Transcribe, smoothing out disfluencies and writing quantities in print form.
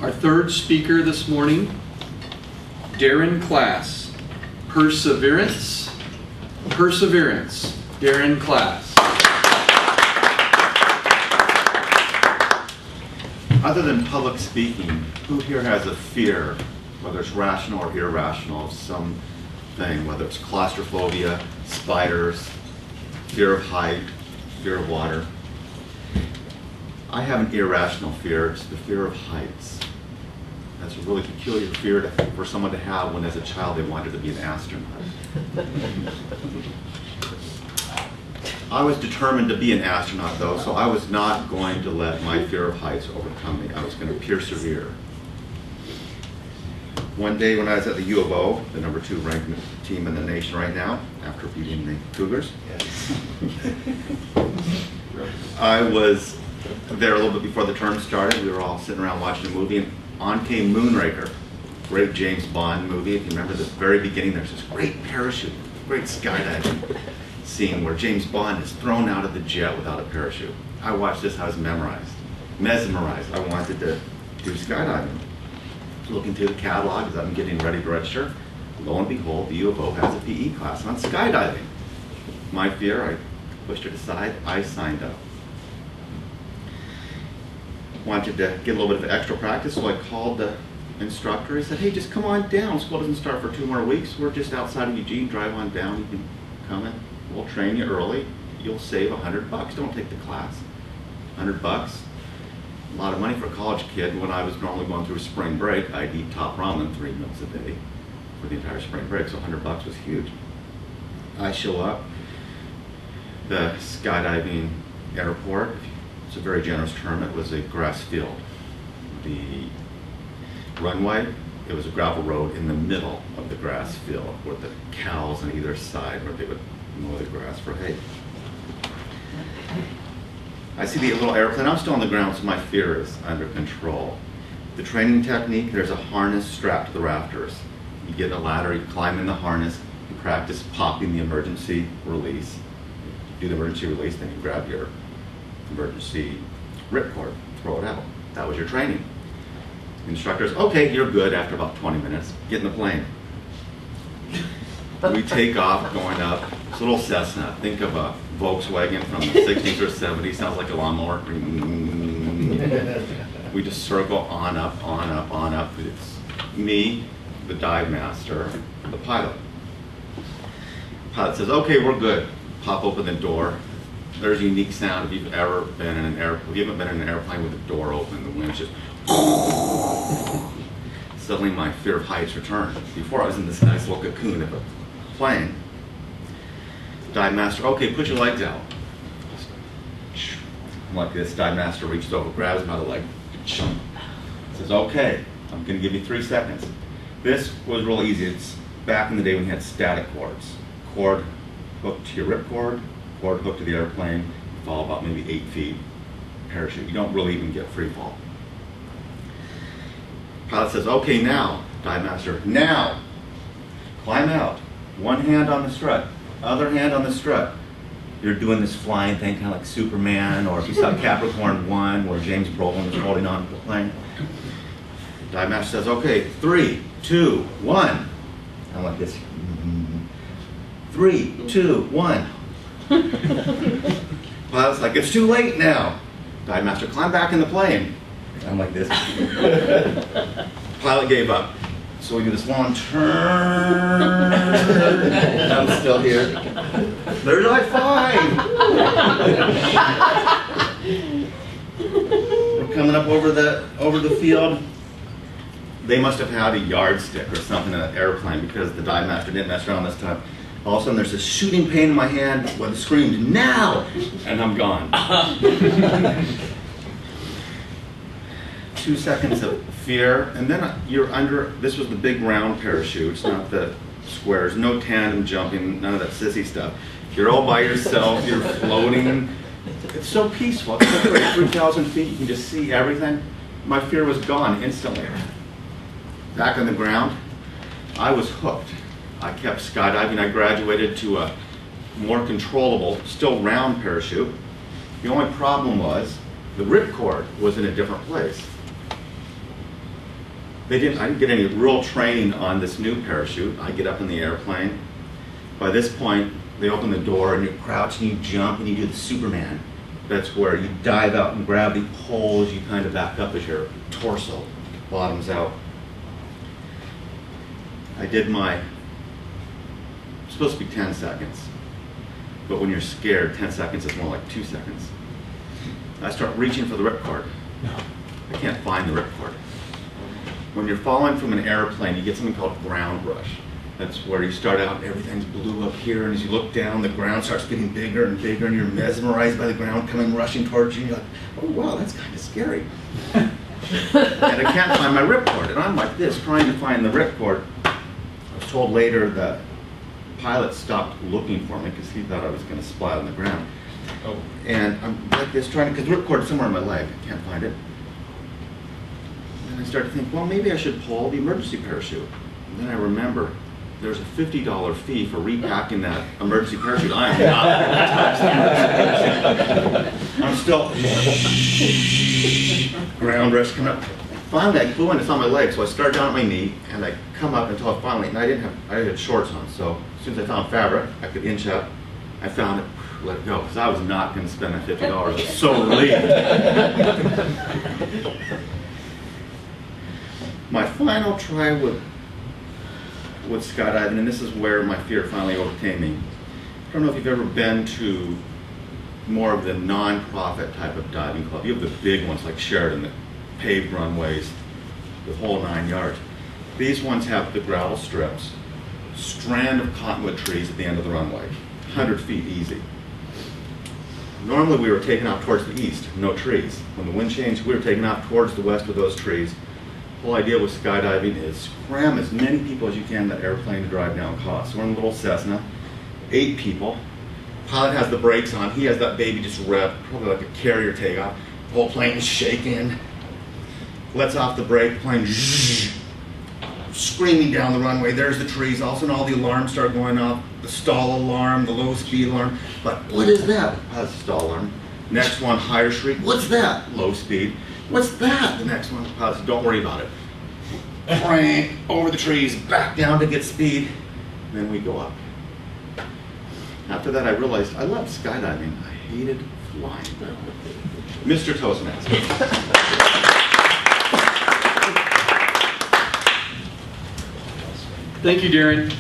Our third speaker this morning, Darrin Class. Perseverance. Perseverance. Darrin Class. Other than public speaking, who here has a fear, whether it's rational or irrational, of something, whether it's claustrophobia, spiders, fear of height, fear of water? I have an irrational fear. It's the fear of heights. That's a really peculiar fear for someone to have when as a child they wanted to be an astronaut. I was determined to be an astronaut though, so I was not going to let my fear of heights overcome me. I was going to persevere. One day when I was at the U of O, the number 2 ranked team in the nation right now, after beating the Cougars, I was there a little bit before the term started. We were all sitting around watching a movie, and on came Moonraker, great James Bond movie. If you remember the very beginning, there's this great parachute, great skydiving scene where James Bond is thrown out of the jet without a parachute. I watched this, I was mesmerized. I wanted to do skydiving. Looking through the catalog as I'm getting ready to register, lo and behold, the U of O has a PE class on skydiving. My fear, I pushed it aside, I signed up. Wanted to get a little bit of extra practice, so I called the instructor. He said, hey, just come on down. School doesn't start for 2 more weeks. We're just outside of Eugene. Drive on down. You can come in. We'll train you early. You'll save $100. Don't take the class. $100. A lot of money for a college kid. When I was normally going through spring break, I'd eat top ramen 3 meals a day for the entire spring break, so $100 was huge. I show up. The skydiving airport, it's a very generous term, it was a grass field. The runway, it was a gravel road in the middle of the grass field with the cows on either side where they would mow the grass for hay. I see the little airplane. I'm still on the ground, so my fear is under control. The training technique, there's a harness strapped to the rafters. You get a ladder, you climb in the harness, you practice popping the emergency release. You do the emergency release, then you grab your emergency ripcord, throw it out. That was your training. The instructors, okay, you're good after about 20 minutes. Get in the plane. We take off going up. It's a little Cessna. Think of a Volkswagen from the 60s or 70s. Sounds like a lawnmower. We just circle on up, on up, on up. It's me, the dive master, the pilot. The pilot says, okay, we're good. Pop open the door. There's a unique sound if you've ever been in an airplane. If you haven't been in an airplane with the door open, the wind's just suddenly my fear of heights returned. Before I was in this nice little cocoon of a plane. Dive master, okay, put your legs out. Like this, dive master reaches over, grabs my leg, says, okay, I'm gonna give you 3 seconds. This was real easy. It's back in the day when you had static cords. Cord hooked to your ripcord, cord hooked to the airplane, fall about maybe 8 feet, parachute. You don't really even get free fall. Pilot says, okay, now, dive master, now, climb out. One hand on the strut, other hand on the strut. You're doing this flying thing, kind of like Superman, or if you saw Capricorn 1, where James Brolin was holding on to the plane. Dive master says, okay, 3, 2, 1. I'm like this. 3, 2, 1. Pilot's like, it's too late now. Dive master, climb back in the plane. I'm like this. Pilot gave up. So we do this long turn. I'm still here. There's high five. We're coming up over the field. They must have had a yardstick or something in an airplane because the dive master didn't mess around this time. All of a sudden there's this shooting pain in my hand when it screamed, now! And I'm gone. 2 seconds of fear, and then you're under, this was the big round parachutes, not the squares, no tandem jumping, none of that sissy stuff. You're all by yourself, you're floating. It's so peaceful. It's so great. 3,000 feet, you can just see everything. My fear was gone instantly. Back on the ground, I was hooked. I kept skydiving. I graduated to a more controllable, still round parachute. The only problem was the ripcord was in a different place. I didn't get any real training on this new parachute. I get up in the airplane. By this point, they open the door and you crouch and you jump and you do the Superman. That's where you dive out and gravity pulls you kind of back up as your torso bottoms out. I did it's supposed to be 10 seconds, but when you're scared, 10 seconds is more like 2 seconds. I start reaching for the ripcord. I can't find the ripcord. When you're falling from an airplane, you get something called ground rush. That's where you start out and everything's blue up here, and as you look down, the ground starts getting bigger and bigger, and you're mesmerized by the ground coming rushing towards you, and you're like, oh wow, that's kind of scary. And I can't find my ripcord, and I'm like this, trying to find the ripcord. I was told later that the pilot stopped looking for me because he thought I was going to splat on the ground. Oh. And I'm like this, trying to, because the ripcord is somewhere on my leg, I can't find it. And I start to think, well, maybe I should pull the emergency parachute. And then I remember there's a $50 fee for repacking that emergency parachute. I am not. I'm still ground rush coming up. Finally, I flew and it's on my leg, so I start down at my knee and I come up until I finally, and I had shorts on, so as soon as I found fabric, I could inch up. I found it, let it go, because I was not going to spend that $50. I was so relieved. My final try with skydiving, and this is where my fear finally overcame me. I don't know if you've ever been to more of the non-profit type of diving club. You have the big ones like Sheridan, the paved runways, the whole 9 yards. These ones have the gravel strips, strand of cottonwood trees at the end of the runway, 100 feet easy. Normally we were taken off towards the east, no trees. When the wind changed, we were taken off towards the west with those trees. The whole idea with skydiving is cram as many people as you can in that airplane to drive down cost. So we're in a little Cessna, 8 people. Pilot has the brakes on, he has that baby just revved, probably like a carrier takeoff. The whole plane is shaking. Lets off the brake, plane screaming down the runway. There's the trees. All of a sudden all the alarms start going off. The stall alarm, the low speed alarm. But what is that? That's a stall alarm. Next one, higher shriek. What's that? Low speed. What's that? The next one, pilot, don't worry about it. Plane over the trees, back down to get speed. Then we go up. After that I realized I loved skydiving. I hated flying. Mr. Toastmaster. Thank you, Darrin.